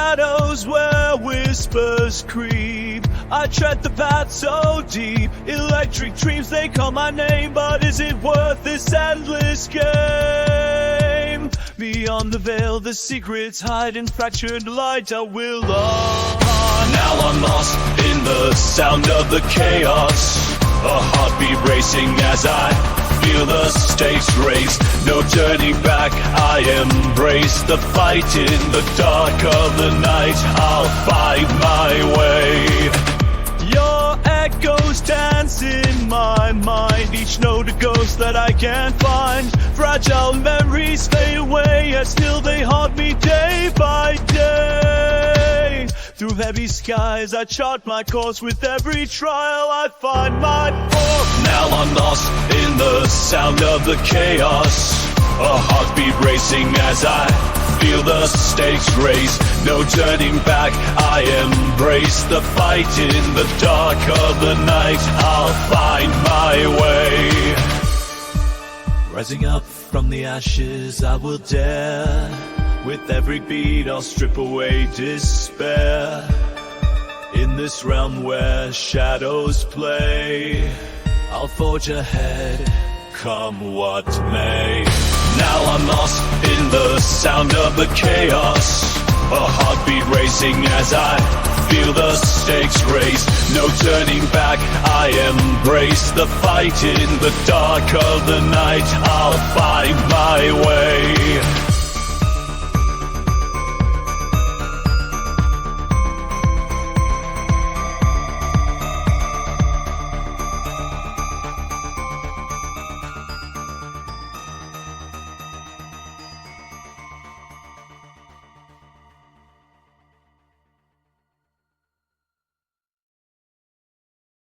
shadows where whispers creep. I tread the path so deep. Electric dreams, they call my name, but is it worth this endless game? Beyond the veil, the secrets hide in fractured light. I will on. Now I'm lost in the sound of the chaos. A heartbeat racing as I feel the stakes raise. No turning back, I embrace the fight. In the dark of the night, I'll find my way. Your echoes dance in my mind, each note a ghost that I can't find. Fragile memories fade away, yet still they haunt me day by day. Through heavy skies I chart my course, with every trial I find my force. Now I'm lost in the sound of the chaos. A heartbeat racing as I feel the stakes raise. No turning back, I embrace the fight. In the dark of the night, I'll find my way. Rising up from the ashes, I will dare. With every beat, I'll strip away despair. In this realm where shadows play, I'll forge ahead, come what may. Now I'm lost in the sound of the chaos. A heartbeat racing as I feel the stakes raise. No turning back, I embrace the fight. In the dark of the night, I'll find my way.